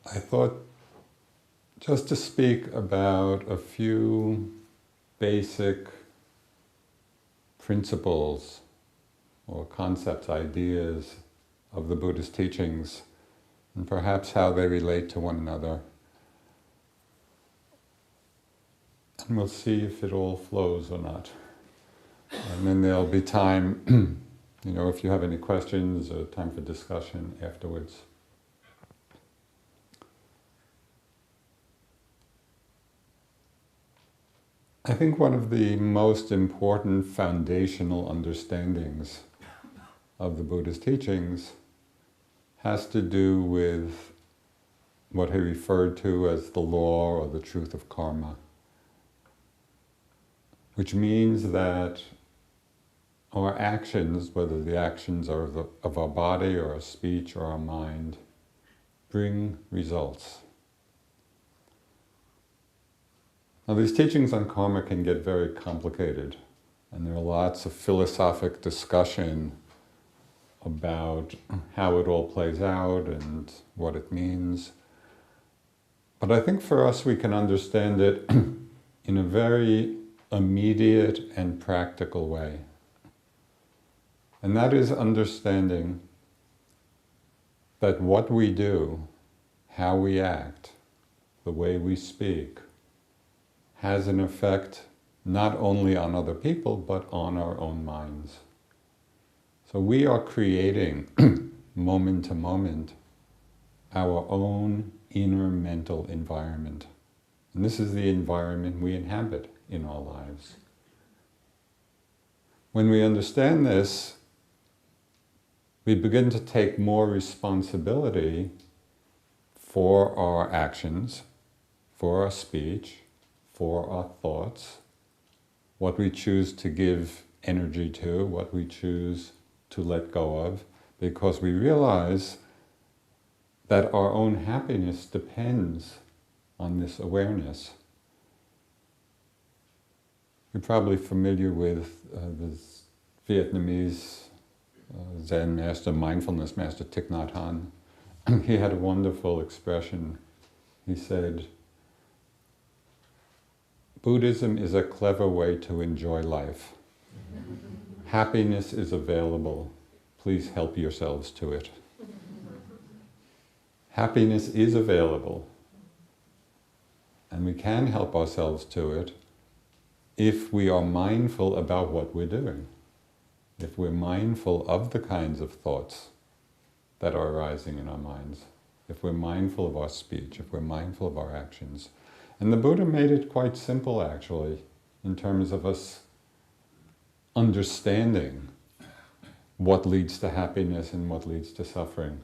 I thought just to speak about a few basic principles or concepts, ideas of the Buddhist teachings, and perhaps how they relate to one another. And we'll see if it all flows or not. And then there'll be time, if you have any questions, or time for discussion afterwards. I think one of the most important foundational understandings of the Buddhist teachings has to do with what he referred to as the law or the truth of karma, which means that our actions, whether the actions are of our body or our speech or our mind, bring results. Now, these teachings on karma can get very complicated, and there are lots of philosophic discussion about how it all plays out and what it means. But I think for us we can understand it in a very immediate and practical way. And that is understanding that what we do, how we act, the way we speak, has an effect not only on other people, but on our own minds. So we are creating, moment to moment, our own inner mental environment. And this is the environment we inhabit in our lives. When we understand this, we begin to take more responsibility for our actions, for our speech, for our thoughts, what we choose to give energy to, what we choose to let go of, because we realize that our own happiness depends on this awareness. You're probably familiar with this Vietnamese Zen master, mindfulness master, Thich Nhat Hanh. He had a wonderful expression. He said, Buddhism is a clever way to enjoy life. Happiness is available. Please help yourselves to it. Happiness is available, and we can help ourselves to it if we are mindful about what we're doing. If we're mindful of the kinds of thoughts that are arising in our minds, if we're mindful of our speech, if we're mindful of our actions. And the Buddha made it quite simple, actually, in terms of us understanding what leads to happiness and what leads to suffering.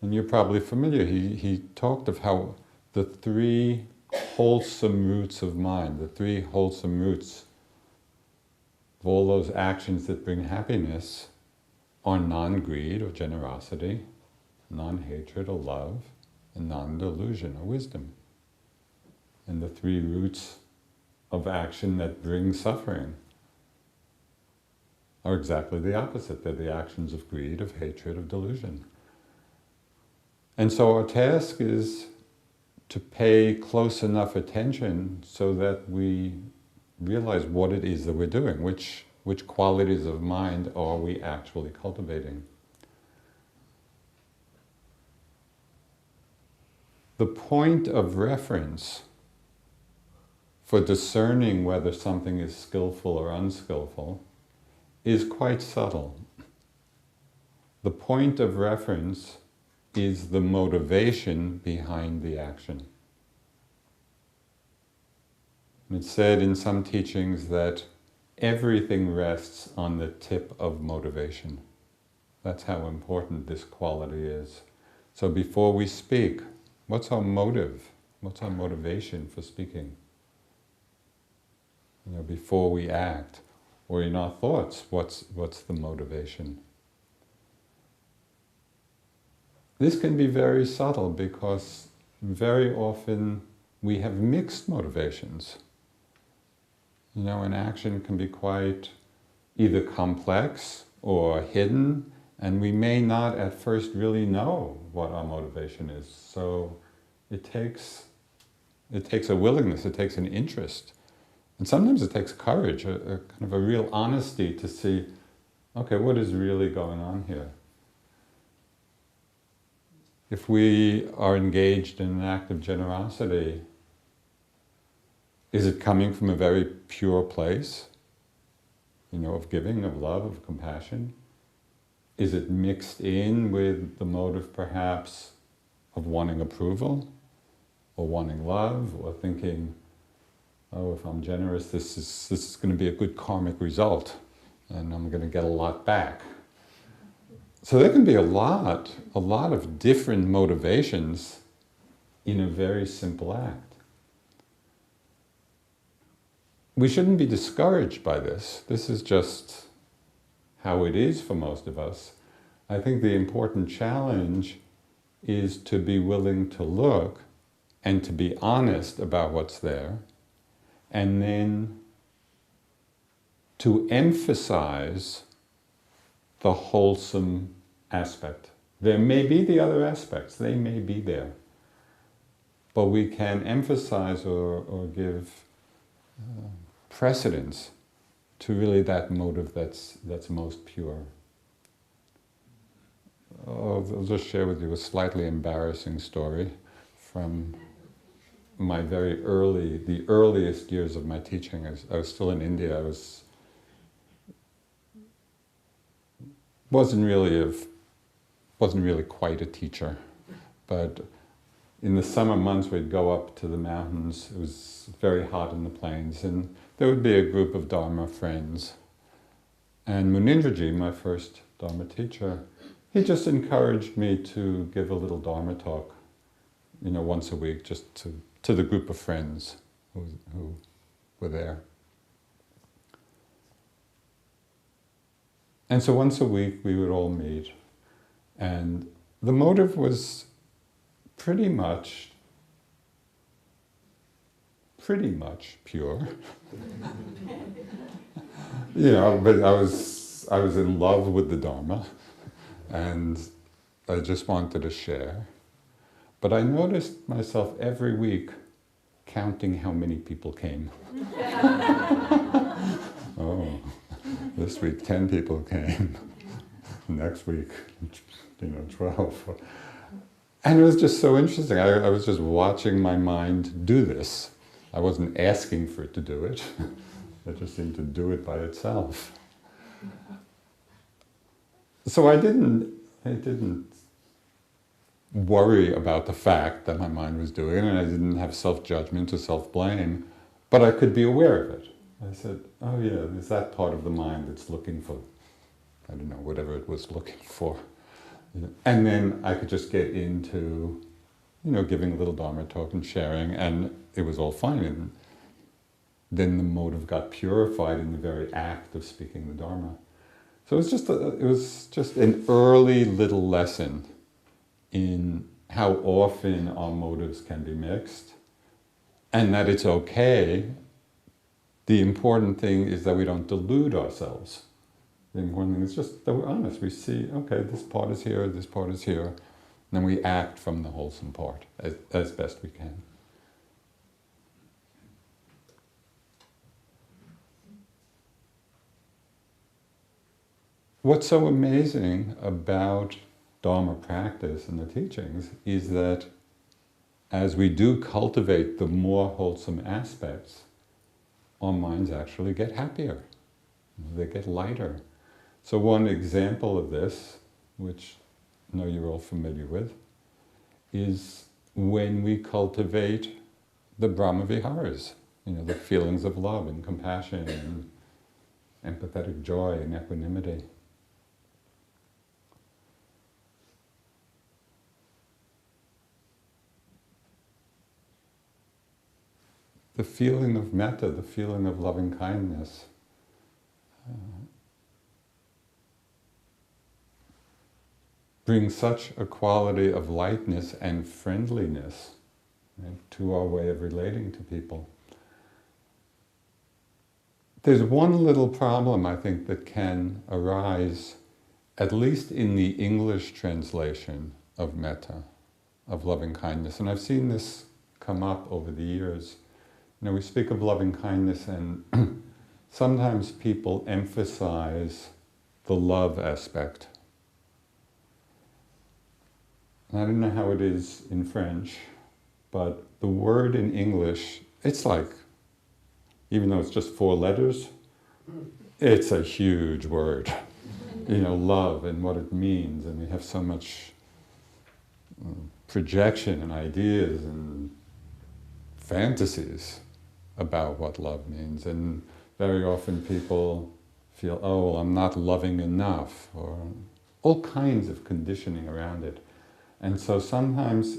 And you're probably familiar, he talked of how the three wholesome roots of mind, the three wholesome roots of all those actions that bring happiness are non-greed or generosity, non-hatred or love, and non-delusion or wisdom. And the three roots of action that bring suffering are exactly the opposite. They're the actions of greed, of hatred, of delusion. And so our task is to pay close enough attention so that we realize what it is that we're doing, which qualities of mind are we actually cultivating. The point of reference for discerning whether something is skillful or unskillful is quite subtle. The point of reference is the motivation behind the action. And it's said in some teachings that everything rests on the tip of motivation. That's how important this quality is. So before we speak, what's our motive? What's our motivation for speaking? Before we act, or in our thoughts, what's the motivation? This can be very subtle because very often we have mixed motivations. An action can be quite either complex or hidden And we may not at first really know what our motivation is. So it takes a willingness, it takes an interest. And sometimes it takes courage, a kind of a real honesty to see, okay, what is really going on here? If we are engaged in an act of generosity, is it coming from a very pure place, of giving, of love, of compassion? Is it mixed in with the motive perhaps of wanting approval, or wanting love, or thinking, oh, if I'm generous, this is going to be a good karmic result, and I'm going to get a lot back. So there can be a lot of different motivations in a very simple act. We shouldn't be discouraged by this. This is just how it is for most of us. I think the important challenge is to be willing to look and to be honest about what's there, and then to emphasize the wholesome aspect. There may be the other aspects, they may be there, but we can emphasize or give precedence to really that motive that's most pure. I'll just share with you a slightly embarrassing story from my the earliest years of my teaching. I was still in India. I wasn't really quite a teacher, but in the summer months we'd go up to the mountains. It was very hot in the plains, and there would be a group of Dharma friends. And Munindraji, my first Dharma teacher, he just encouraged me to give a little Dharma talk, once a week, just to the group of friends who were there. And so once a week we would all meet, and the motive was pretty much pure. But I was in love with the Dharma, and I just wanted to share. But I noticed myself every week counting how many people came. Oh, this week 10 people came. Next week, 12. And it was just so interesting. I was just watching my mind do this. I wasn't asking for it to do it. It just seemed to do it by itself. So I didn't worry about the fact that my mind was doing it, and I didn't have self-judgment or self-blame, but I could be aware of it. I said, oh yeah, there's that part of the mind that's looking for, I don't know, whatever it was looking for. And then I could just get into, giving a little Dharma talk and sharing, and it was all fine. And then the motive got purified in the very act of speaking the Dharma. So it was just an early little lesson in how often our motives can be mixed, and that it's okay. The important thing is that we don't delude ourselves. The important thing is just that we're honest. We see, okay, this part is here, and then we act from the wholesome part as best we can. What's so amazing about Dharma practice and the teachings is that as we do cultivate the more wholesome aspects, our minds actually get happier. They get lighter. So one example of this, which I know you're all familiar with, is when we cultivate the Brahma Viharas, the feelings of love and compassion and empathetic joy and equanimity. The feeling of metta, the feeling of loving kindness, brings such a quality of lightness and friendliness, right, to our way of relating to people. There's one little problem, I think, that can arise at least in the English translation of metta, of loving kindness, and I've seen this come up over the years. You know, we speak of loving kindness and sometimes people emphasize the love aspect. And I don't know how it is in French, but the word in English, it's like, even though it's just 4 letters, it's a huge word. You know, love and what it means, and we have so much projection and ideas and fantasies about what love means, and very often people feel, oh, well, I'm not loving enough, or all kinds of conditioning around it. And so sometimes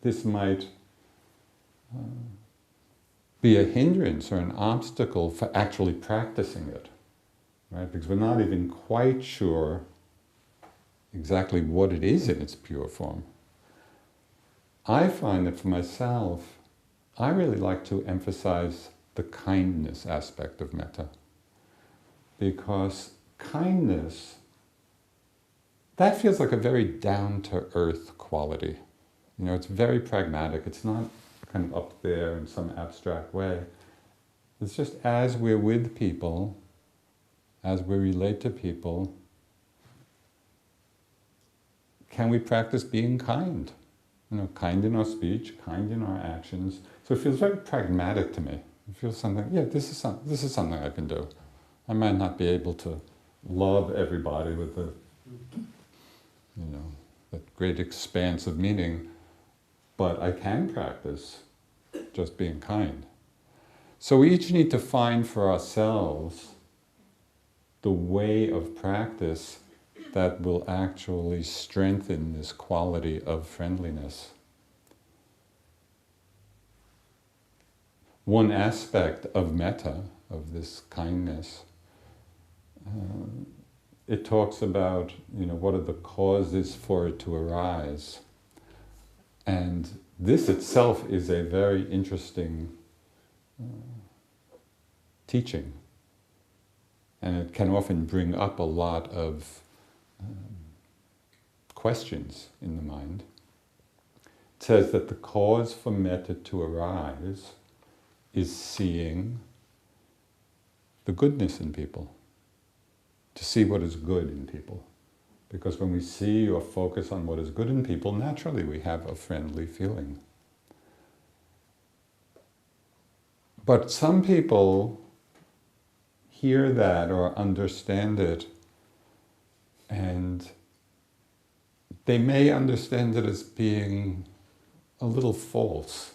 this might be a hindrance or an obstacle for actually practicing it, right? Because we're not even quite sure exactly what it is in its pure form. I find that for myself, I really like to emphasize the kindness aspect of metta, because kindness, that feels like a very down-to-earth quality. You know, it's very pragmatic. It's not kind of up there in some abstract way. It's just as we're with people, as we relate to people, can we practice being kind? You know, kind in our speech, kind in our actions. So it feels very pragmatic to me. It feels something, yeah, this is something I can do. I might not be able to love everybody with the, you know, that great expanse of meaning, but I can practice just being kind. So we each need to find for ourselves the way of practice that will actually strengthen this quality of friendliness. One aspect of metta, of this kindness, it talks about, you know, what are the causes for it to arise. And this itself is a very interesting teaching. And it can often bring up a lot of questions in the mind. It says that the cause for metta to arise is seeing the goodness in people, to see what is good in people. Because when we see or focus on what is good in people, naturally we have a friendly feeling. But some people hear that or understand it, and they may understand it as being a little false,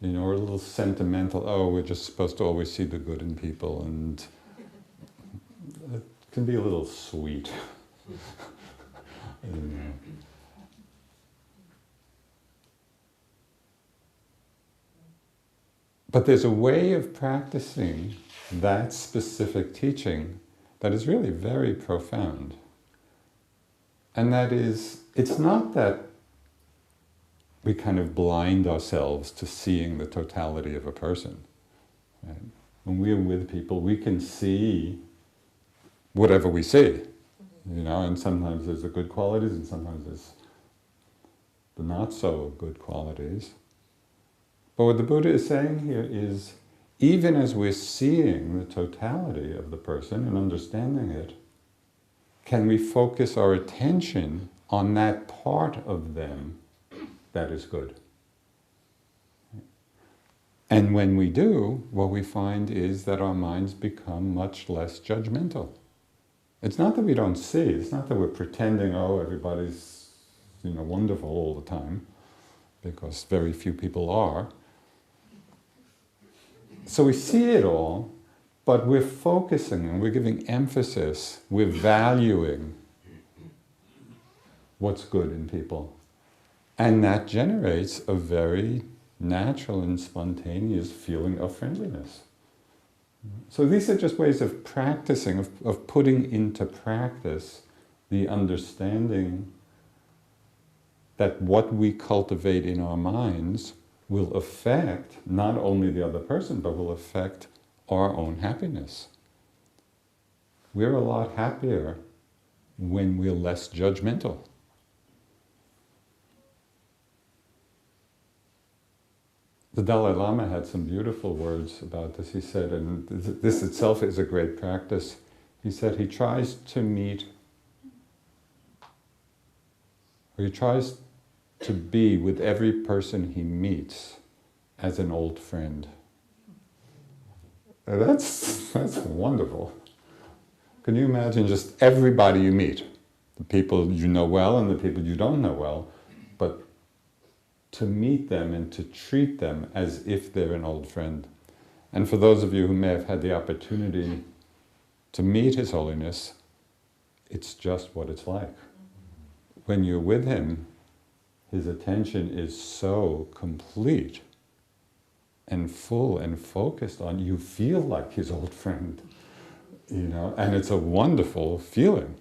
you know, or a little sentimental. Oh, we're just supposed to always see the good in people, and it can be a little sweet. You know. But there's a way of practicing that specific teaching that is really very profound. And that is, it's not that we kind of blind ourselves to seeing the totality of a person. Right? When we're with people, we can see whatever we see, you know, and sometimes there's the good qualities and sometimes there's the not so good qualities. But what the Buddha is saying here is, even as we're seeing the totality of the person and understanding it, can we focus our attention on that part of them that is good? And when we do, what we find is that our minds become much less judgmental. It's not that we don't see, it's not that we're pretending, oh, everybody's, you know, wonderful all the time, because very few people are. So we see it all, but we're focusing and we're giving emphasis, we're valuing what's good in people. And that generates a very natural and spontaneous feeling of friendliness. So these are just ways of practicing, of putting into practice the understanding that what we cultivate in our minds will affect not only the other person, but will affect our own happiness. We're a lot happier when we're less judgmental. The Dalai Lama had some beautiful words about this. He said, and this itself is a great practice, he said he tries to be with every person he meets as an old friend. That's wonderful. Can you imagine just everybody you meet, the people you know well and the people you don't know well, but to meet them and to treat them as if they're an old friend. And for those of you who may have had the opportunity to meet His Holiness, it's just what it's like. When you're with him, his attention is so complete and full and focused on you. Feel like his old friend, and it's a wonderful feeling.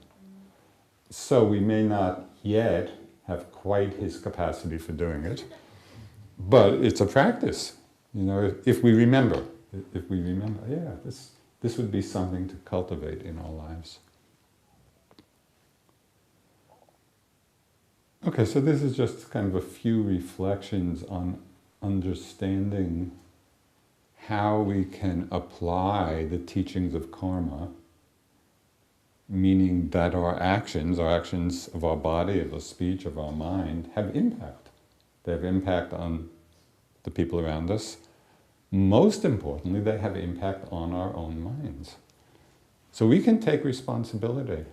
So we may not yet have quite his capacity for doing it, but it's a practice. If we remember, this would be something to cultivate in our lives. Okay, so this is just kind of a few reflections on understanding how we can apply the teachings of karma, meaning that our actions of our body, of our speech, of our mind, have impact. They have impact on the people around us. Most importantly, they have impact on our own minds. So we can take responsibility.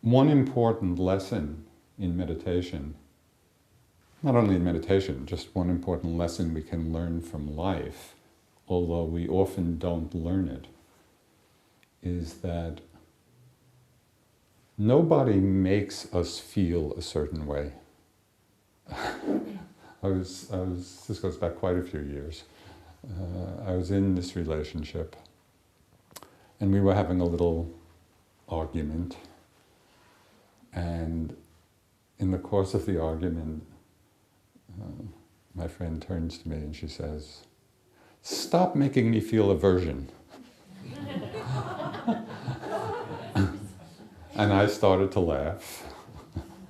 One important lesson in meditation, not only in meditation, just one important lesson we can learn from life, although we often don't learn it, is that nobody makes us feel a certain way. This goes back quite a few years. I was in this relationship, and we were having a little argument. And in the course of the argument, my friend turns to me and she says, "Stop making me feel aversion." And I started to laugh,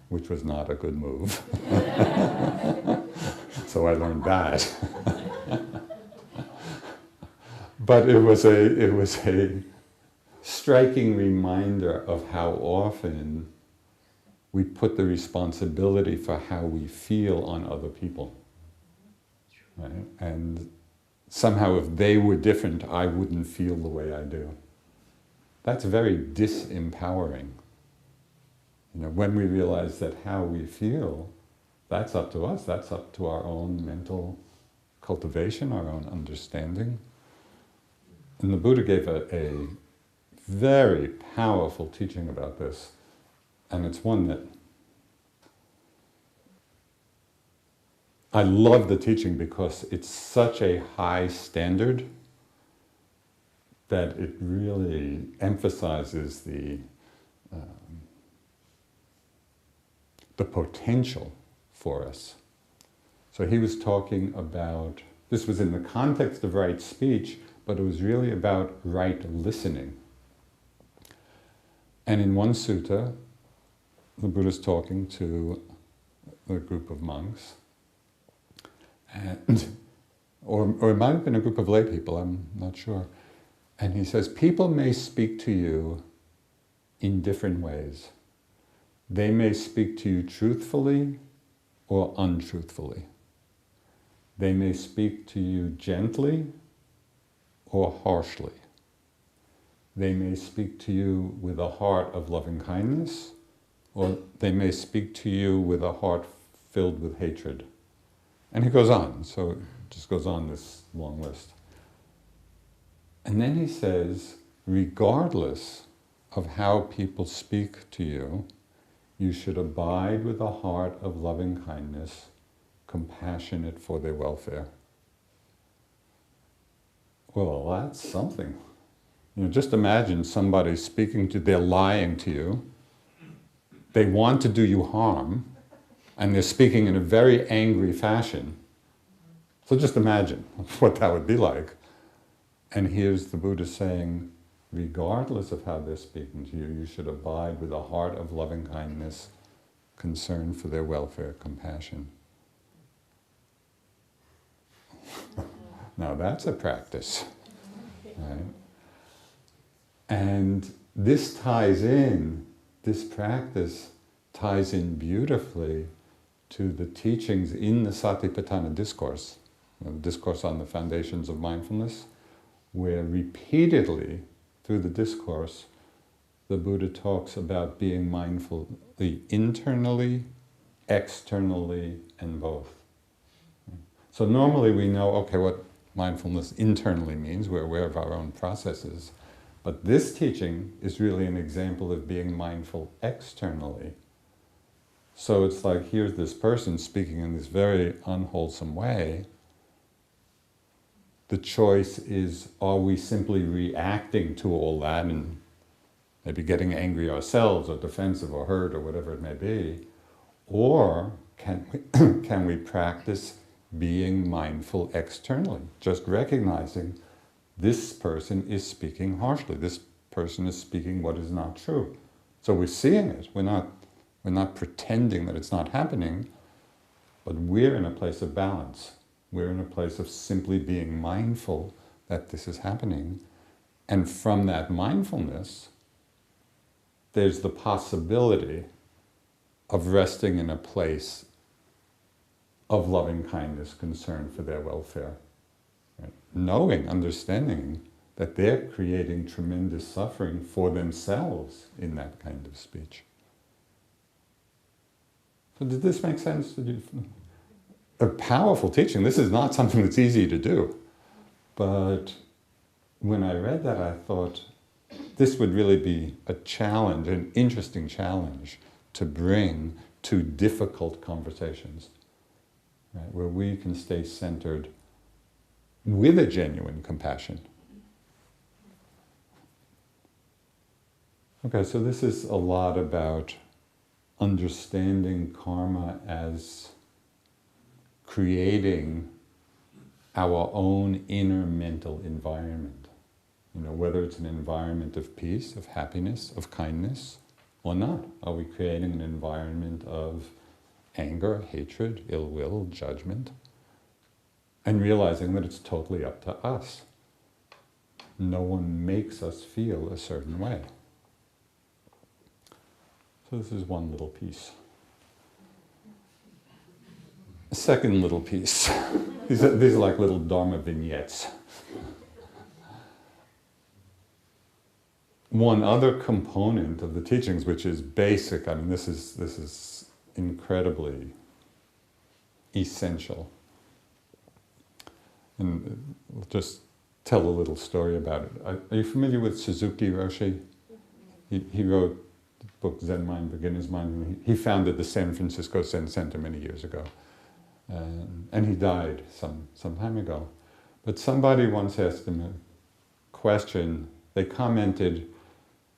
which was not a good move. So I learned that. But it was a striking reminder of how often we put the responsibility for how we feel on other people. Right? And somehow if they were different, I wouldn't feel the way I do. That's very disempowering. When we realize that how we feel, that's up to us, that's up to our own mental cultivation, our own understanding. And the Buddha gave a very powerful teaching about this. And it's one that I love the teaching because it's such a high standard that it really emphasizes the potential for us. So he was talking about, this was in the context of right speech, but it was really about right listening. And in one sutta, the Buddha's talking to a group of monks, or it might have been a group of lay people, I'm not sure. And he says, people may speak to you in different ways. They may speak to you truthfully or untruthfully. They may speak to you gently or harshly. They may speak to you with a heart of loving kindness, or they may speak to you with a heart filled with hatred. And he goes on, so it just goes on this long list. And then he says, regardless of how people speak to you, you should abide with a heart of loving kindness, compassionate for their welfare. Well, that's something. Just imagine somebody speaking to, they're lying to you, they want to do you harm, and they're speaking in a very angry fashion. So just imagine what that would be like. And here's the Buddha saying, regardless of how they're speaking to you, you should abide with a heart of loving kindness, concern for their welfare, compassion. Now that's a practice, right? And this practice ties in beautifully to the teachings in the Satipatthana discourse, the discourse on the foundations of mindfulness, where repeatedly through the discourse, the Buddha talks about being mindful internally, externally, and both. So normally we know, okay, what mindfulness internally means, we're aware of our own processes, but this teaching is really an example of being mindful externally. So it's like, here's this person speaking in this very unwholesome way. The choice is, are we simply reacting to all that and maybe getting angry ourselves or defensive or hurt or whatever it may be? Or can we practice being mindful externally, just recognizing this person is speaking harshly, this person is speaking what is not true. So we're seeing it, we're not pretending that it's not happening, but we're in a place of balance. We're in a place of simply being mindful that this is happening. And from that mindfulness, there's the possibility of resting in a place of loving kindness, concern for their welfare. Right? Knowing, understanding that they're creating tremendous suffering for themselves in that kind of speech. So did this make sense? A powerful teaching. This is not something that's easy to do. But when I read that, I thought this would really be a challenge, an interesting challenge to bring to difficult conversations, right? Where we can stay centered with a genuine compassion. Okay, so this is a lot about understanding karma as creating our own inner mental environment. You know, whether it's an environment of peace, of happiness, of kindness, or not. Are we creating an environment of anger, hatred, ill will, judgment? And realizing that it's totally up to us. No one makes us feel a certain way. So this is one little piece. A second little piece. These are like little Dharma vignettes. One other component of the teachings, which is basic, I mean, this is incredibly essential. And I'll just tell a little story about it. Are you familiar with Suzuki Roshi? He wrote the book Zen Mind, Beginner's Mind. He founded the San Francisco Zen Center many years ago. And he died some time ago. But somebody once asked him a question. They commented,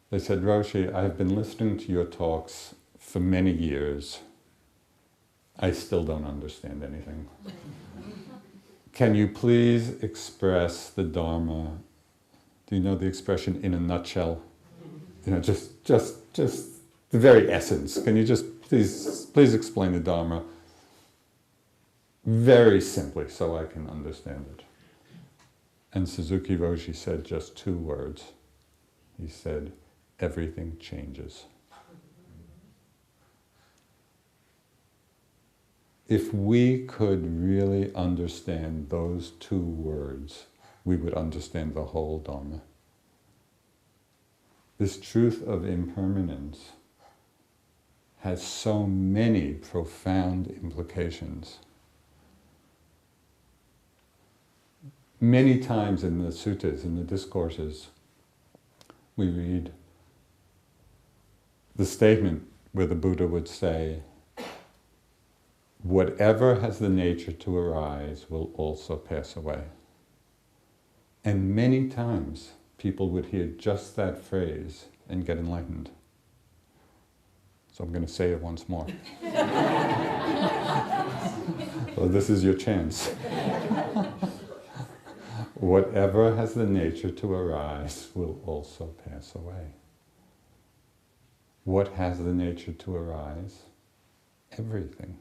they said, Roshi, I've been listening to your talks for many years. I still don't understand anything. Can you please express the Dharma? Do you know the expression in a nutshell? You know, just the very essence. Can you just please explain the Dharma very simply so I can understand it? And Suzuki Roshi said just 2 words. He said, everything changes. If we could really understand those 2 words, we would understand the whole Dharma. This truth of impermanence has so many profound implications. Many times in the suttas, in the discourses, we read the statement where the Buddha would say, whatever has the nature to arise will also pass away. And many times people would hear just that phrase and get enlightened. So I'm going to say it once more. Well, this is your chance. whatever has the nature to arise will also pass away. What has the nature to arise? Everything.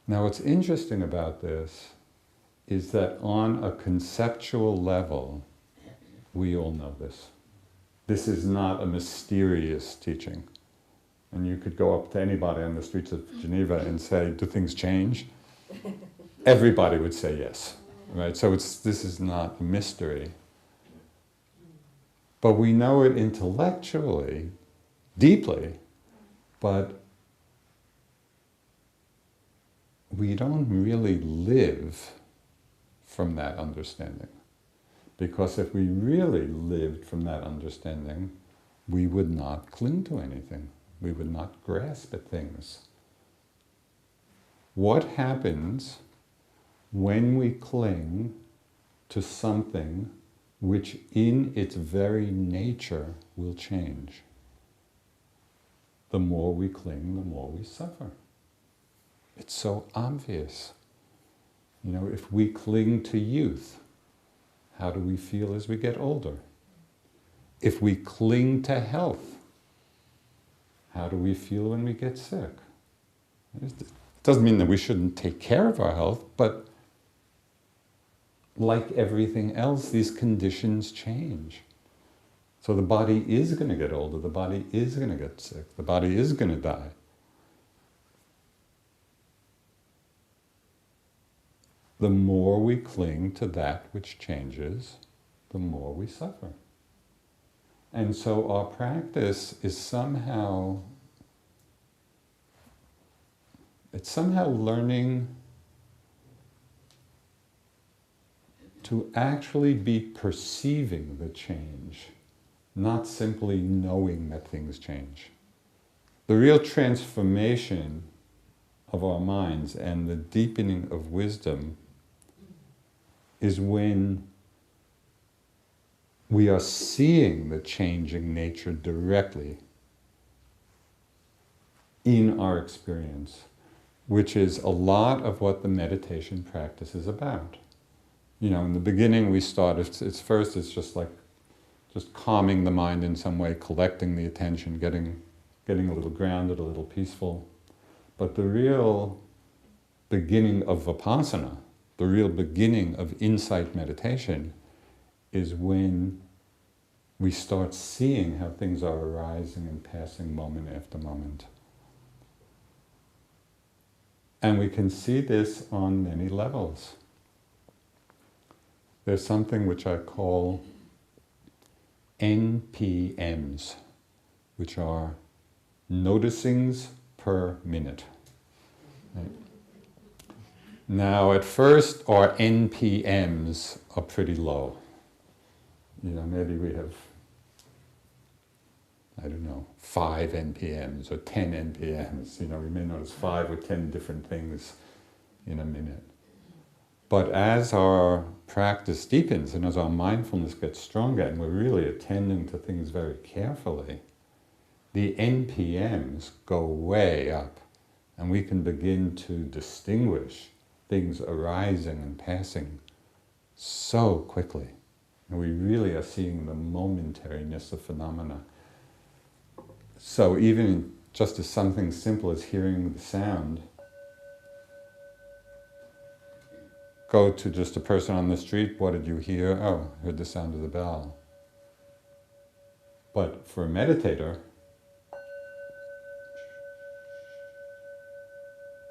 Now what's interesting about this is that on a conceptual level, we all know this. This is not a mysterious teaching. And you could go up to anybody on the streets of Geneva and say, do things change? Everybody would say yes, right? So this is not a mystery. But we know it intellectually, deeply, but we don't really live from that understanding. Because if we really lived from that understanding, we would not cling to anything. We would not grasp at things. What happens when we cling to something which in its very nature will change? The more we cling, the more we suffer. It's so obvious. You know, if we cling to youth, how do we feel as we get older? If we cling to health, how do we feel when we get sick? It doesn't mean that we shouldn't take care of our health, but like everything else, these conditions change. So the body is going to get older, the body is going to get sick, the body is going to die. The more we cling to that which changes, the more we suffer. And so our practice is somehow, it's somehow learning to actually be perceiving the change, not simply knowing that things change. The real transformation of our minds and the deepening of wisdom is when we are seeing the changing nature directly in our experience, which is a lot of what the meditation practice is about. You know, in the beginning we start, it's just like, just calming the mind in some way, collecting the attention, getting a little grounded, a little peaceful. But the real beginning of Vipassana, the real beginning of insight meditation, is when we start seeing how things are arising and passing moment after moment. And we can see this on many levels. There's something which I call NPMs, which are noticings per minute. Right? Now, at first, our NPMs are pretty low. You know, maybe we have, I don't know, 5 NPMs or 10 NPMs. You know, we may notice 5 or 10 different things in a minute. But as our practice deepens and as our mindfulness gets stronger and we're really attending to things very carefully, the NPMs go way up and we can begin to distinguish things arising and passing so quickly. And we really are seeing the momentariness of phenomena. So even just as something simple as hearing the sound, go to just a person on the street, what did you hear? Oh, I heard the sound of the bell. But for a meditator,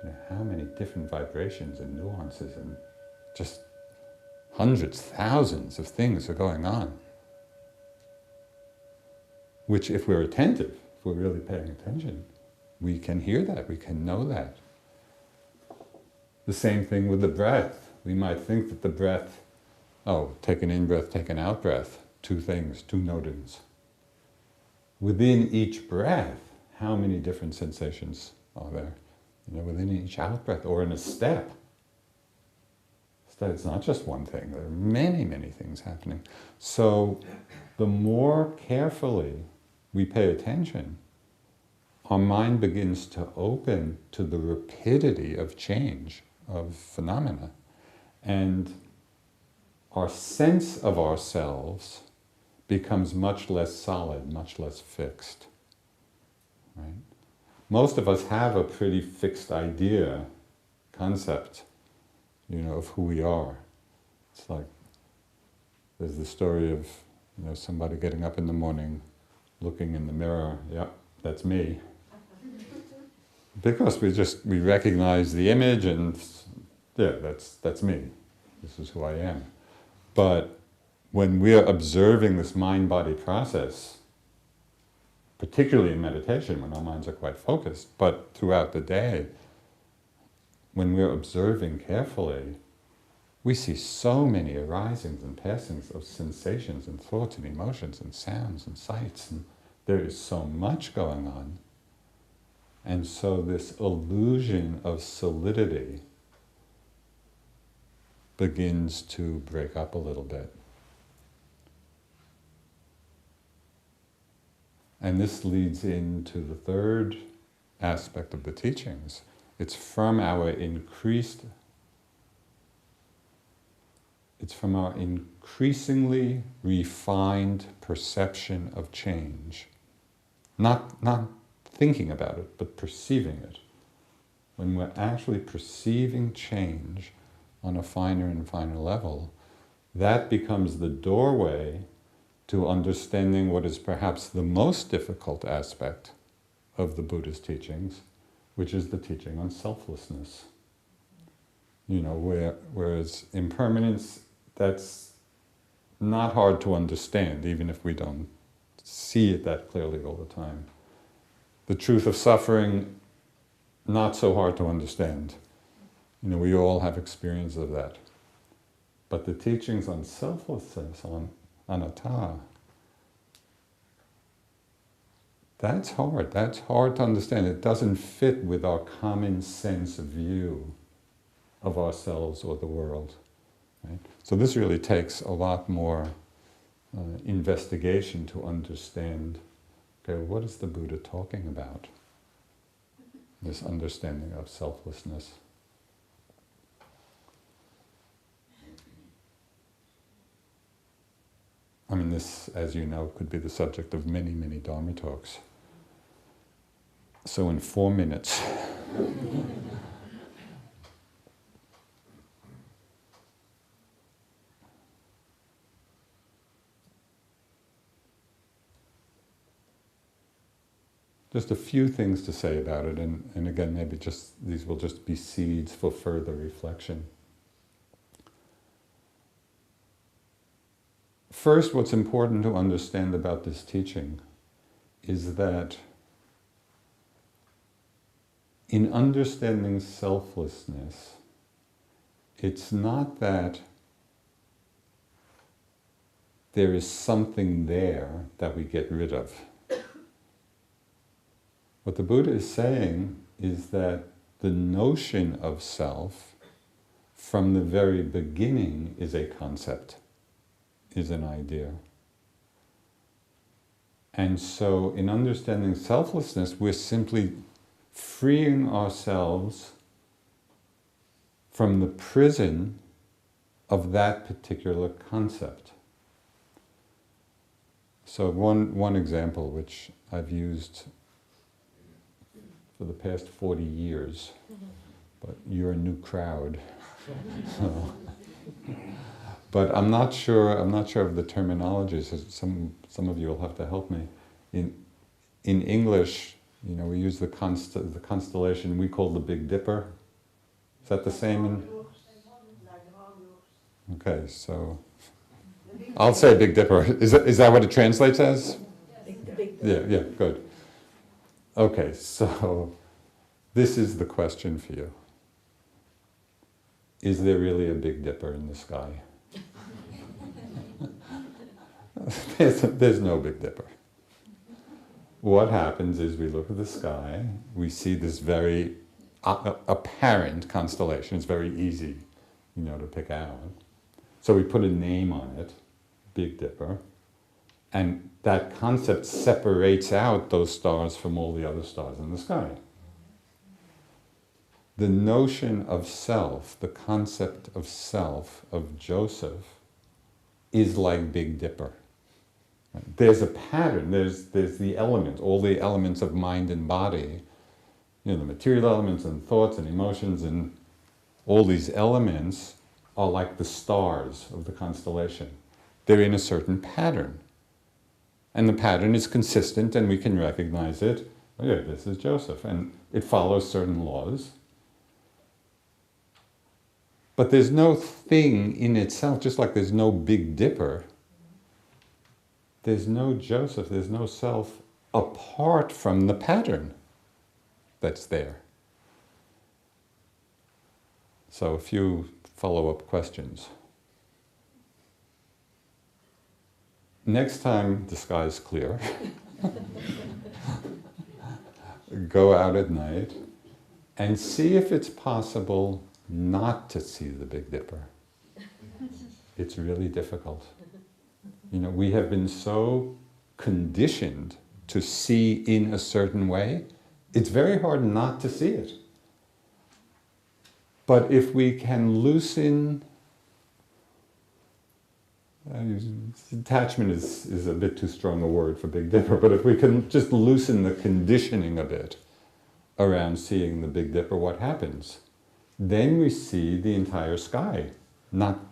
you know, how many different vibrations and nuances and just hundreds, thousands of things are going on. Which if we're attentive, if we're really paying attention, we can hear that, we can know that. The same thing with the breath. We might think that the breath, oh, take an in-breath, take an out-breath, 2 things, 2 notings. Within each breath, how many different sensations are there? You know, within each out-breath, or in a step. It's not just one thing, there are many, many things happening. So the more carefully we pay attention, our mind begins to open to the rapidity of change, of phenomena. And our sense of ourselves becomes much less solid, much less fixed. Right? Most of us have a pretty fixed idea, concept, of who we are. It's like, there's the story of, somebody getting up in the morning, looking in the mirror, yep, that's me. Because we recognize the image and, yeah, that's me. This is who I am. But when we're observing this mind-body process, particularly in meditation when our minds are quite focused, but throughout the day, when we're observing carefully, we see so many arisings and passings of sensations and thoughts and emotions and sounds and sights, and there is so much going on. And so this illusion of solidity begins to break up a little bit. And this leads into the third aspect of the teachings. It's from our increasingly refined perception of change. Not thinking about it, but perceiving it. When we're actually perceiving change on a finer and finer level, that becomes the doorway to understanding what is perhaps the most difficult aspect of the Buddha's teachings, which is the teaching on selflessness. Whereas impermanence, that's not hard to understand, even if we don't see it that clearly all the time. The truth of suffering, not so hard to understand. We all have experience of that. But the teachings on selflessness, on anatta, that's hard to understand. It doesn't fit with our common sense view of ourselves or the world. Right? So this really takes a lot more investigation to understand, okay, what is the Buddha talking about? This understanding of selflessness. I mean, this, as you know, could be the subject of many, many Dharma talks. So in 4 minutes, just a few things to say about it, and again, maybe these will just be seeds for further reflection. First, what's important to understand about this teaching is that in understanding selflessness, it's not that there is something there that we get rid of. What the Buddha is saying is that the notion of self from the very beginning is a concept, is an idea. And so in understanding selflessness, we're simply freeing ourselves from the prison of that particular concept. So one example which I've used for the past 40 years, but you're a new crowd. So, but I'm not sure of the terminology, so some of you will have to help me. In English, we use the constellation we call the Big Dipper. Is that the same? Okay, so I'll say Big Dipper. Is that what it translates as? Yeah, good. Okay, so this is the question for you. Is there really a Big Dipper in the sky? There's no Big Dipper. What happens is we look at the sky, we see this very apparent constellation. It's very easy, to pick out. So we put a name on it, Big Dipper, and that concept separates out those stars from all the other stars in the sky. the notion of self, the concept of self, of Joseph, is like Big Dipper. There's a pattern, there's the elements, all the elements of mind and body, the material elements and thoughts and emotions, and all these elements are like the stars of the constellation. They're in a certain pattern. And the pattern is consistent and we can recognize it. Oh yeah, this is Joseph. And it follows certain laws. But there's no thing in itself, just like there's no Big Dipper, there's no Joseph, there's no self apart from the pattern that's there. So a few follow-up questions. Next time the sky's clear, go out at night and see if it's possible not to see the Big Dipper. It's really difficult. We have been so conditioned to see in a certain way, it's very hard not to see it. But if we can loosen, attachment is a bit too strong a word for Big Dipper, but if we can just loosen the conditioning a bit around seeing the Big Dipper, what happens? Then we see the entire sky, not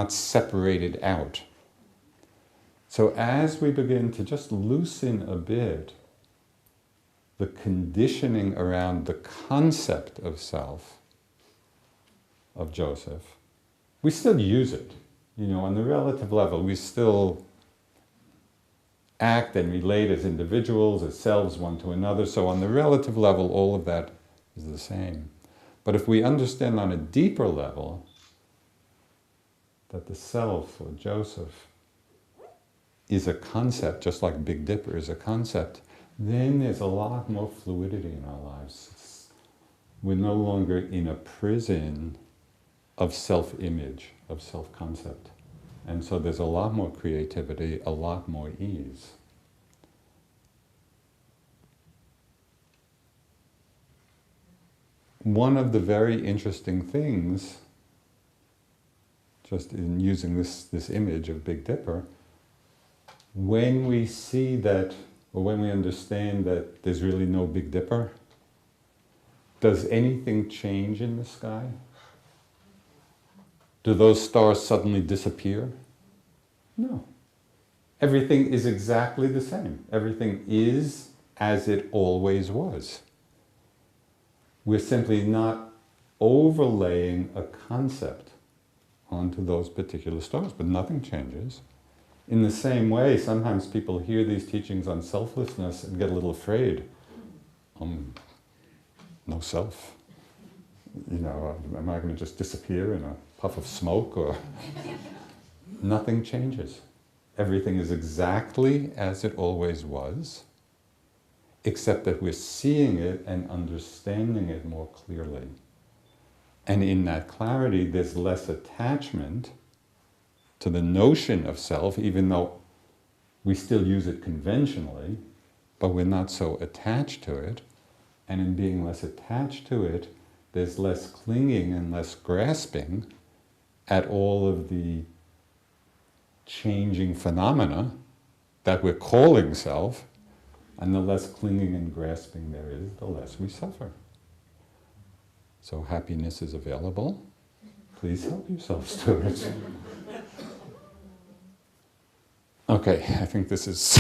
separated out. So as we begin to just loosen a bit the conditioning around the concept of self, of Joseph, we still use it. On the relative level, we still act and relate as individuals, as selves one to another. So on the relative level, all of that is the same. But if we understand on a deeper level that the self, or Joseph, is a concept, just like Big Dipper is a concept, then there's a lot more fluidity in our lives. We're no longer in a prison of self-image, of self-concept. And so there's a lot more creativity, a lot more ease. One of the very interesting things, just in using this image of Big Dipper, when we see that, or when we understand that there's really no Big Dipper, does anything change in the sky? Do those stars suddenly disappear? No. Everything is exactly the same. Everything is as it always was. We're simply not overlaying a concept onto those particular stars, but nothing changes. In the same way, sometimes people hear these teachings on selflessness and get a little afraid. No self. Am I going to just disappear in a puff of smoke? Or nothing changes. Everything is exactly as it always was, except that we're seeing it and understanding it more clearly. And in that clarity, there's less attachment to the notion of self, even though we still use it conventionally, but we're not so attached to it. And in being less attached to it, there's less clinging and less grasping at all of the changing phenomena that we're calling self, and the less clinging and grasping there is, the less we suffer. So happiness is available. Please help yourselves to it. Okay, I think this is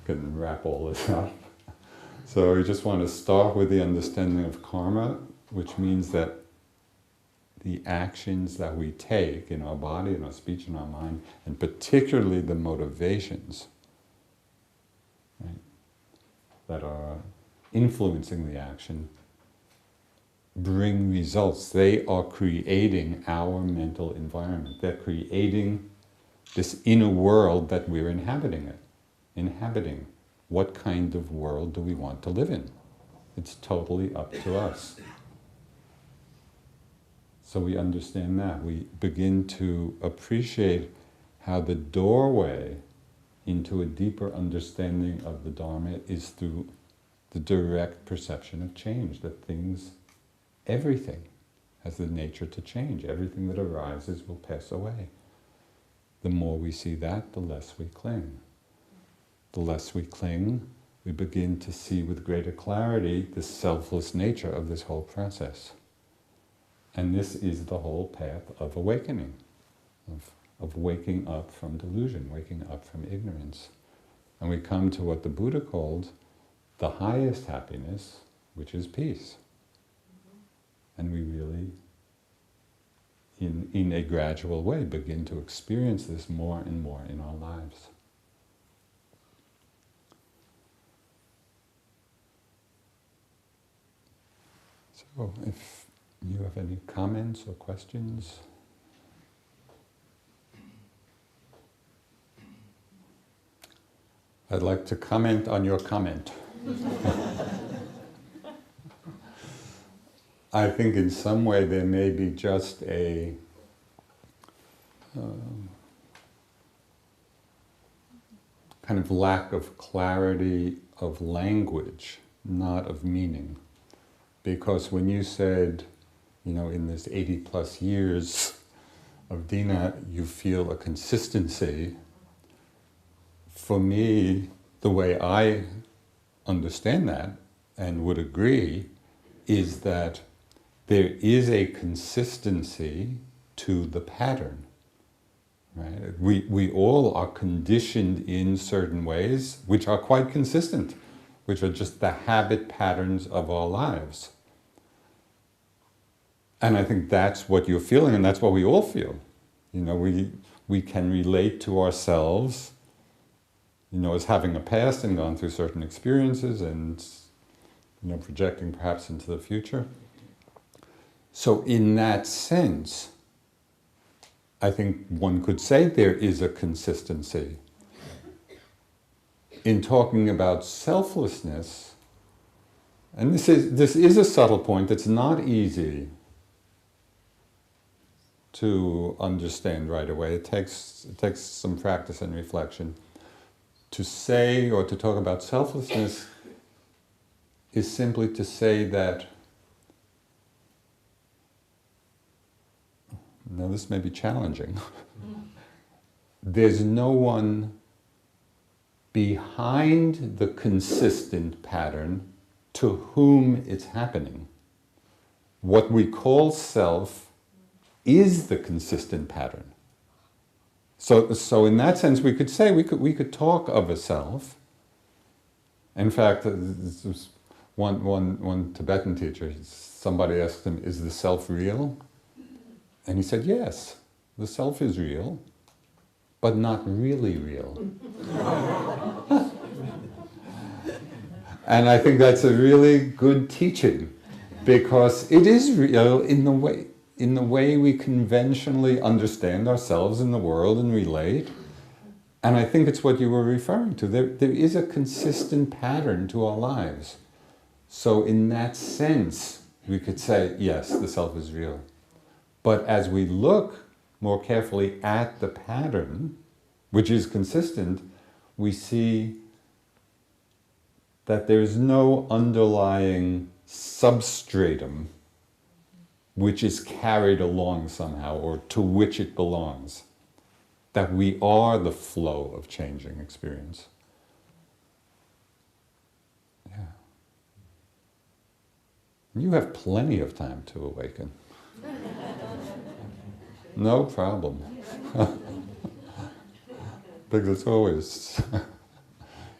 can wrap all this up. So we just want to start with the understanding of karma, which means that the actions that we take in our body, in our speech, in our mind, and particularly the motivations, right, that are influencing the action, bring results. They are creating our mental environment. They're creating this inner world that we're inhabiting. What kind of world do we want to live in? It's totally up to us. So we understand that. We begin to appreciate how the doorway into a deeper understanding of the Dharma is through the direct perception of change, that things everything has the nature to change. Everything that arises will pass away. The more we see that, the less we cling. The less we cling, we begin to see with greater clarity the selfless nature of this whole process. And this is the whole path of awakening, of waking up from delusion, waking up from ignorance. And we come to what the Buddha called the highest happiness, which is peace. And we really, in a gradual way, begin to experience this more and more in our lives. So, if you have any comments or questions? I'd like to comment on your comment. I think in some way there may be just a kind of lack of clarity of language, not of meaning. Because when you said, in this 80 plus years of Dina, you feel a consistency, for me, the way I understand that and would agree is that there is a consistency to the pattern. Right? We all are conditioned in certain ways which are quite consistent, which are just the habit patterns of our lives. And I think that's what you're feeling, and that's what we all feel. We can relate to ourselves, as having a past and gone through certain experiences and, projecting perhaps into the future. So in that sense, I think one could say there is a consistency. In talking about selflessness, and this is a subtle point that's not easy to understand right away. It takes some practice and reflection. To say or to talk about selflessness is simply to say that, now this may be challenging, there's no one behind the consistent pattern to whom it's happening. What we call self is the consistent pattern. So in that sense, we could say, we could talk of a self. In fact, this was one Tibetan teacher, somebody asked him, is the self real? And he said, yes, the self is real, but not really real. And I think that's a really good teaching, because it is real in the way we conventionally understand ourselves in the world and relate. And I think it's what you were referring to. There is a consistent pattern to our lives. So in that sense, we could say, yes, the self is real. But as we look more carefully at the pattern, which is consistent, we see that there is no underlying substratum which is carried along somehow, or to which it belongs. That we are the flow of changing experience. Yeah. You have plenty of time to awaken. No problem. Because it's always,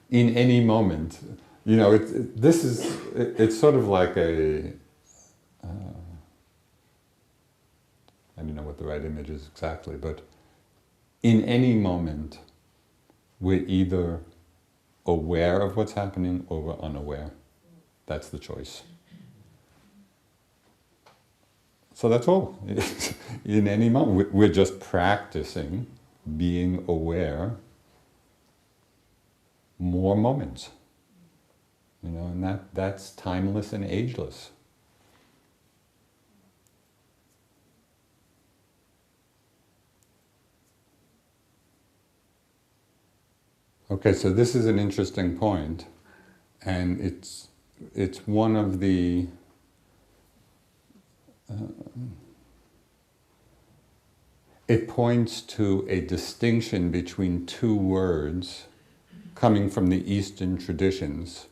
in any moment, it's sort of like a, I don't know what the right image is exactly, but in any moment, we're either aware of what's happening or we're unaware. That's the choice. So that's all. In any moment, we're just practicing being aware more moments. And that's timeless and ageless. Okay, so this is an interesting point, and it's one of the it points to a distinction between two words coming from the Eastern traditions,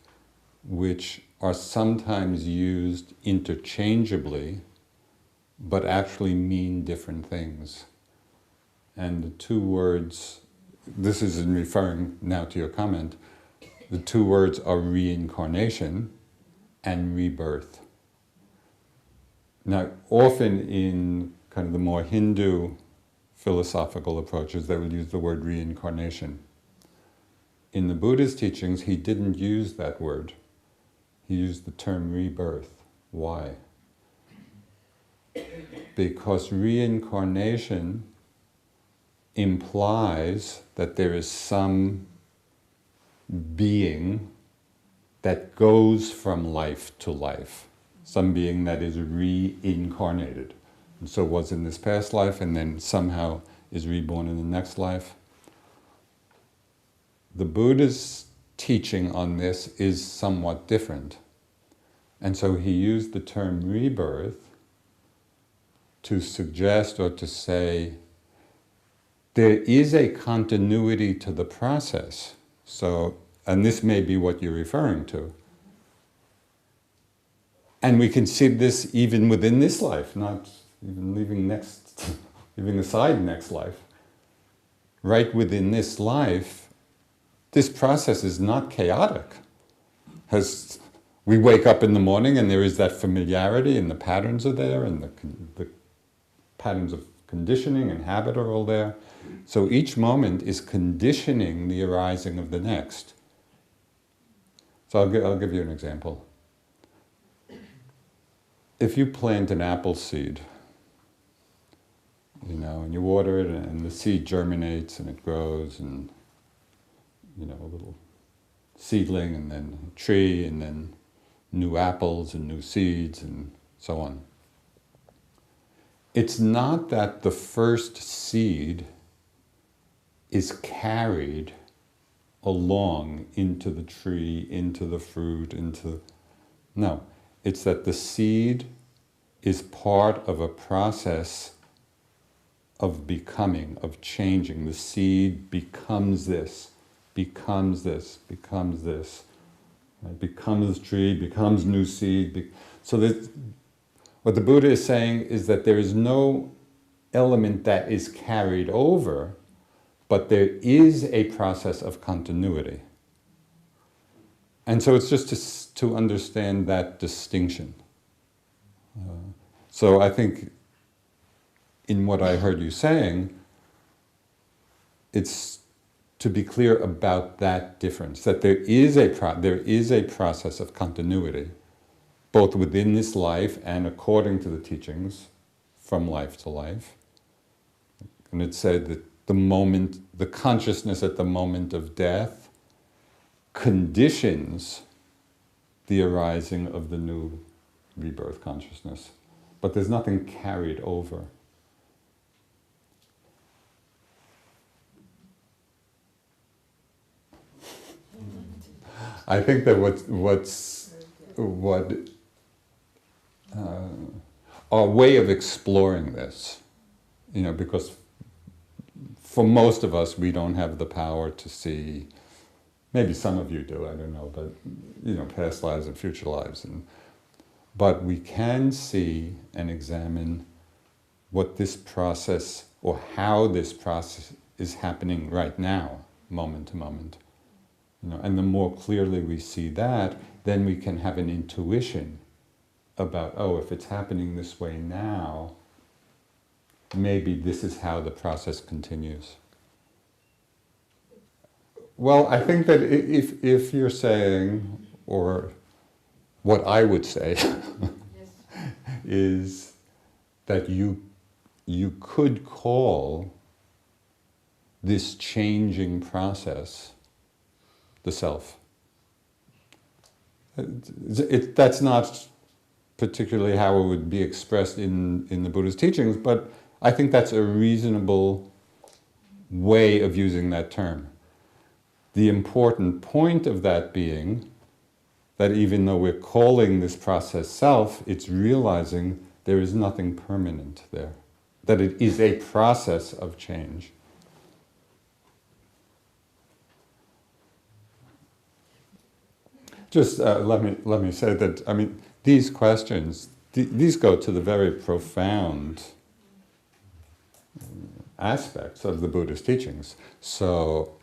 which are sometimes used interchangeably, but actually mean different things. And the two words, this is in referring now to your comment, the two words are reincarnation and rebirth. Now, often in kind of the more Hindu philosophical approaches, they would use the word reincarnation. In the Buddha's teachings, he didn't use that word. He used the term rebirth. Why? Because reincarnation implies that there is some being that goes from life to life, some being that is reincarnated, and so was in this past life and then somehow is reborn in the next life. The Buddha's teaching on this is somewhat different, and so he used the term rebirth to suggest or to say there is a continuity to the process. So, and this may be what you're referring to. And we can see this even within this life, not even leaving aside next life. Right within this life, this process is not chaotic. We wake up in the morning and there is that familiarity and the patterns are there and the patterns of conditioning and habit are all there. So each moment is conditioning the arising of the next. So I'll give you an example. If you plant an apple seed, and you water it and the seed germinates and it grows and, a little seedling and then a tree and then new apples and new seeds and so on. It's not that the first seed is carried along into the tree, into the fruit, no. It's that the seed is part of a process of becoming, of changing. The seed becomes this, becomes this, becomes this. Right? Becomes tree, becomes new seed. So that what the Buddha is saying is that there is no element that is carried over, but there is a process of continuity. And so it's just to understand that distinction. So I think in what I heard you saying, it's to be clear about that difference, that there is a process of continuity, both within this life and according to the teachings, from life to life. And it said that the consciousness at the moment of death conditions the arising of the new rebirth consciousness. But there's nothing carried over. I think that our way of exploring this, because for most of us we don't have the power to see. Maybe some of you do, I don't know, but past lives and future lives. But we can see and examine what this process, or how this process is happening right now, moment to moment. And the more clearly we see that, then we can have an intuition about, if it's happening this way now, maybe this is how the process continues. Well, I think that if you're saying, or what I would say, is that you could call this changing process the self. That's not particularly how it would be expressed in the Buddha's teachings, but I think that's a reasonable way of using that term. The important point of that being that even though we're calling this process self, it's realizing there is nothing permanent there, that it is a process of change. Just let me say that, I mean, these questions, these go to the very profound aspects of the Buddhist teachings. So,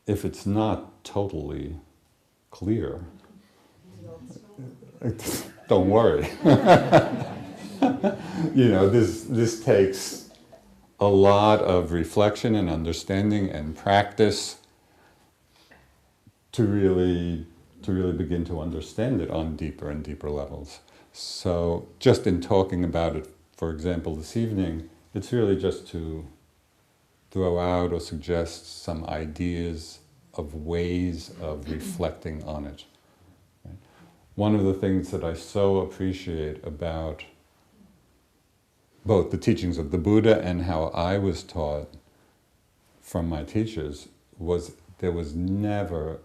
if it's not totally clear, don't worry. You know, this takes a lot of reflection and understanding and practice to really begin to understand it on deeper and deeper levels. So just in talking about it, for example, this evening, it's really just to throw out or suggest some ideas of ways of reflecting on it. Right? One of the things that I so appreciate about both the teachings of the Buddha and how I was taught from my teachers was there was never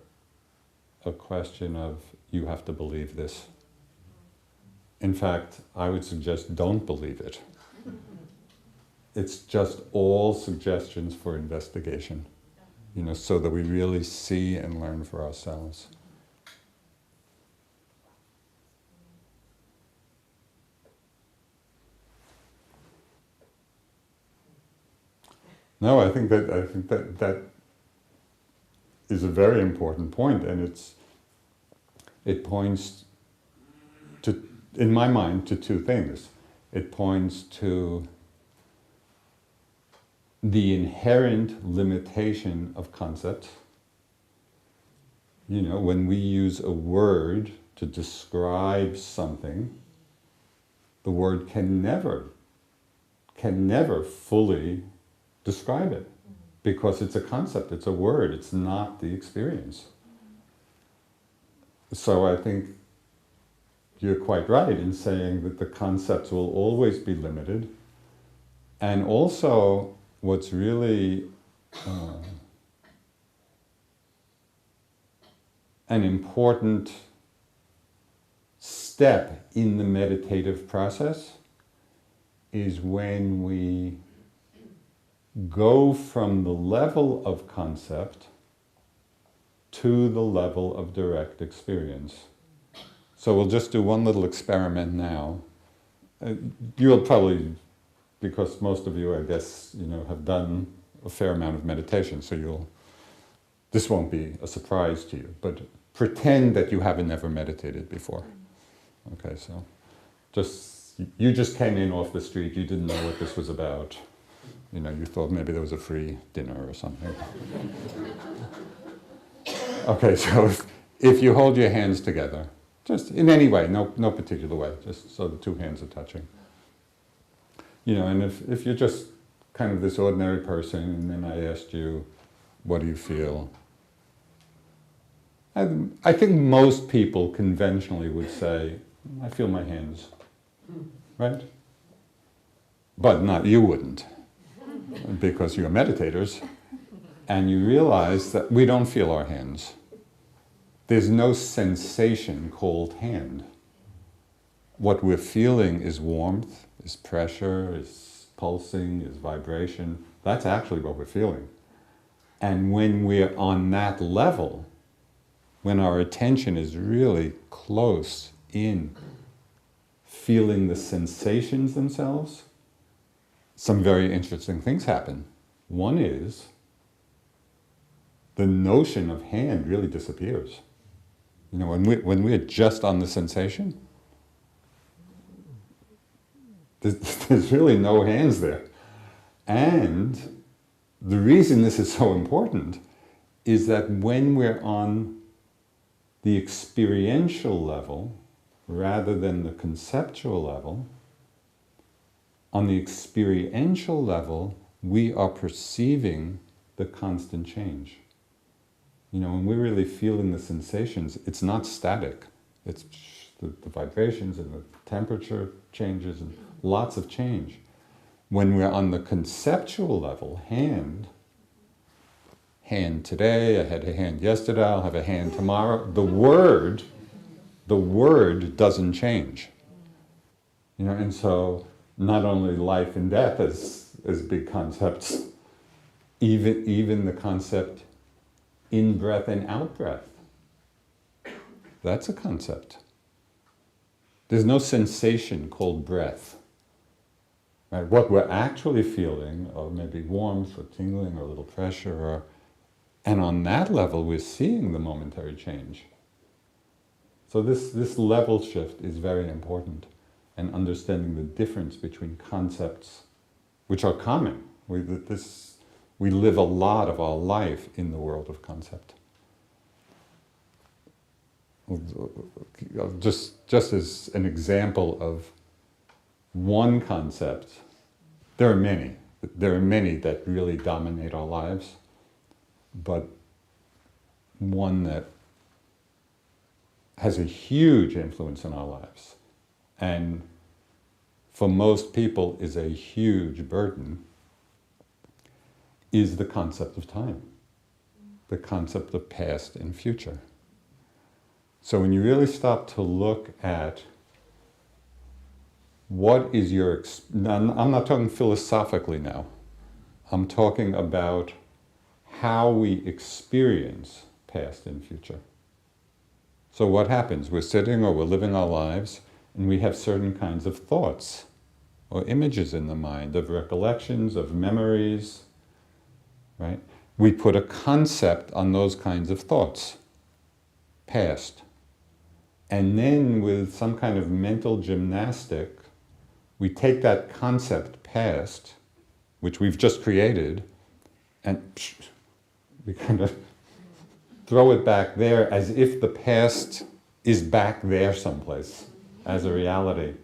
a question of, you have to believe this. In fact, I would suggest don't believe it. It's just all suggestions for investigation, you know, so that we really see and learn for ourselves. No, I think that is a very important point, and it points to, in my mind, to two things. It points to the inherent limitation of concepts. You know, when we use a word to describe something, the word can never fully describe it, because it's a concept, it's a word, it's not the experience. So I think you're quite right in saying that the concepts will always be limited, and also what's really an important step in the meditative process is when we go from the level of concept to the level of direct experience. So we'll just do one little experiment now. You'll probably, because most of you, I guess, you know, have done a fair amount of meditation, so this won't be a surprise to you, but pretend that you haven't ever meditated before. Okay, so you just came in off the street, you didn't know what this was about. You know, you thought maybe there was a free dinner or something. Okay, so if you hold your hands together, just in any way, no particular way, just so the two hands are touching. You know, and if you're just kind of this ordinary person, and then I asked you, what do you feel? I think most people conventionally would say, I feel my hands, right? But not, you wouldn't, because you're meditators, and you realize that we don't feel our hands. There's no sensation called hand. What we're feeling is warmth, is pressure, is pulsing, is vibration. That's actually what we're feeling. And when we're on that level, when our attention is really close in feeling the sensations themselves, some very interesting things happen. One is the notion of hand really disappears. You know, when we're just on the sensation, there's really no hands there. And the reason this is so important is that when we're on the experiential level, rather than the conceptual level, on the experiential level, we are perceiving the constant change. You know, when we're really feeling the sensations, it's not static. It's the vibrations and the temperature changes and lots of change. When we're on the conceptual level, hand today, I had a hand yesterday, I'll have a hand tomorrow. The word doesn't change. And so not only life and death as big concepts, even the concept in breath and out breath. That's a concept. There's no sensation called breath. Right? What we're actually feeling, or maybe warmth or tingling or a little pressure, and on that level we're seeing the momentary change. So this level shift is very important, and understanding the difference between concepts, which are common. We live a lot of our life in the world of concept. Just as an example of one concept, there are many that really dominate our lives, but one that has a huge influence in our lives, and for most people is a huge burden, is the concept of time, the concept of past and future. So when you really stop to look at what is your, I'm not talking philosophically now, I'm talking about how we experience past and future. So what happens? We're sitting or we're living our lives and we have certain kinds of thoughts or images in the mind, of recollections, of memories, right? We put a concept on those kinds of thoughts, past. And then with some kind of mental gymnastic, we take that concept past, which we've just created, and we kind of throw it back there as if the past is back there someplace as a reality.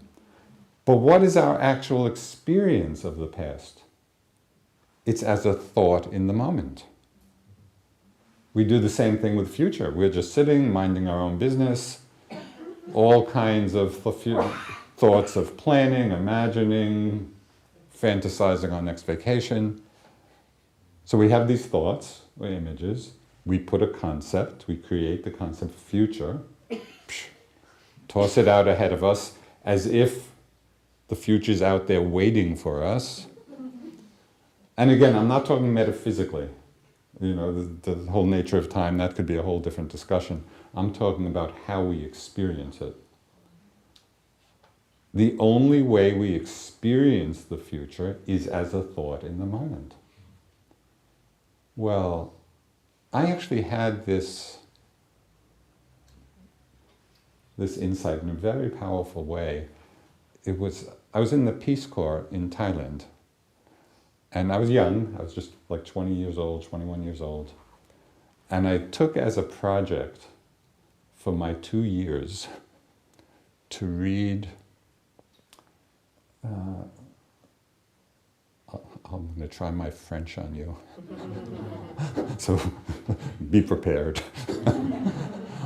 But what is our actual experience of the past? It's as a thought in the moment. We do the same thing with future. We're just sitting, minding our own business, all kinds of thoughts of planning, imagining, fantasizing our next vacation. So we have these thoughts or images, we put a concept, we create the concept future, toss it out ahead of us as if the future's out there waiting for us. And again, I'm not talking metaphysically. The whole nature of time, that could be a whole different discussion. I'm talking about how we experience it. The only way we experience the future is as a thought in the moment. Well, I actually had this insight in a very powerful way. I was in the Peace Corps in Thailand, and I was young. I was just like 20 years old, 21 years old. And I took as a project for my 2 years to read, I'm going to try my French on you. So be prepared.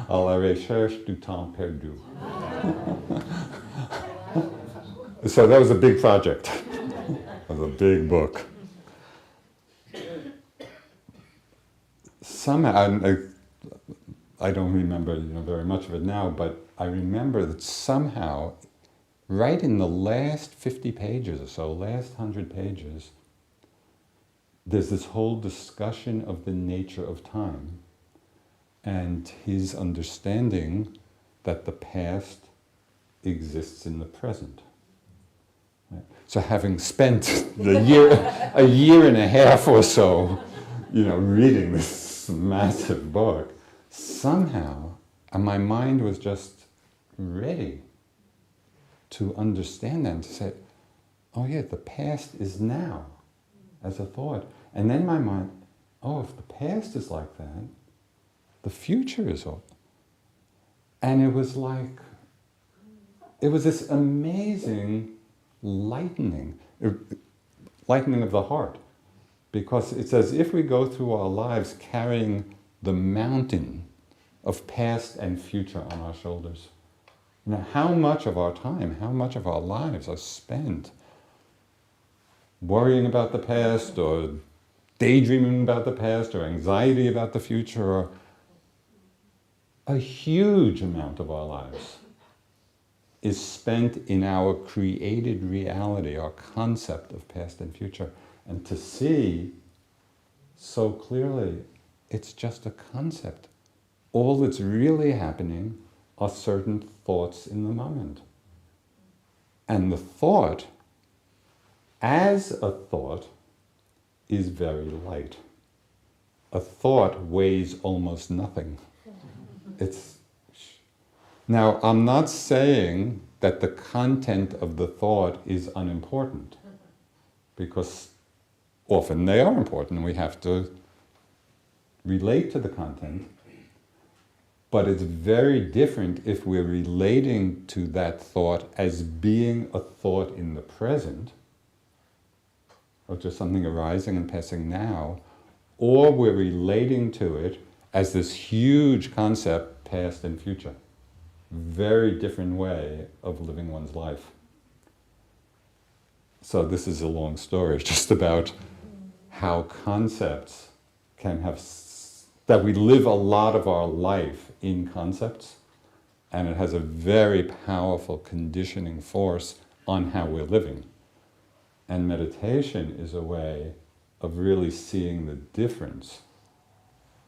À la recherche du temps perdu. So that was a big project. It was a big book. Somehow, I don't remember very much of it now, but I remember that somehow, right in the last 50 pages or so, last 100 pages, there's this whole discussion of the nature of time and his understanding that the past exists in the present. Right? So having spent a year and a half or so, reading this massive book, somehow my mind was just ready to understand that and to say, oh yeah, the past is now, as a thought. And then my mind, oh, if the past is like that, the future is all. And it was this amazing lightening of the heart. Because it's as if we go through our lives carrying the mountain of past and future on our shoulders. Now, how much of our time, how much of our lives are spent worrying about the past, or daydreaming about the past, or anxiety about the future, or a huge amount of our lives is spent in our created reality, our concept of past and future, and to see so clearly it's just a concept. All that's really happening are certain thoughts in the moment. And the thought, as a thought, is very light. A thought weighs almost nothing. Now, I'm not saying that the content of the thought is unimportant, because often they are important and we have to relate to the content, but it's very different if we're relating to that thought as being a thought in the present, or just something arising and passing now, or we're relating to it as this huge concept, past and future. Very different way of living one's life. So this is a long story, just about how concepts can have, that we live a lot of our life in concepts, and it has a very powerful conditioning force on how we're living. And meditation is a way of really seeing the difference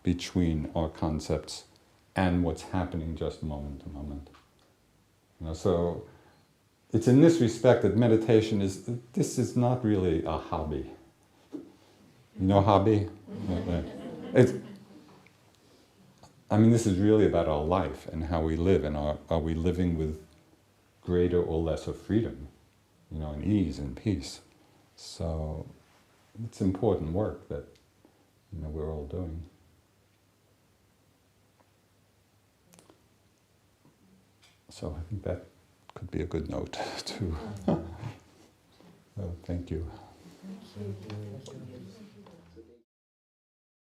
between our concepts and what's happening just moment to moment. So it's in this respect that meditation this is not really a hobby. You know, hobby? This is really about our life and how we live, and are we living with greater or lesser freedom, and ease and peace. So it's important work that we're all doing. So I think that could be a good note to. Thank you. Thank you.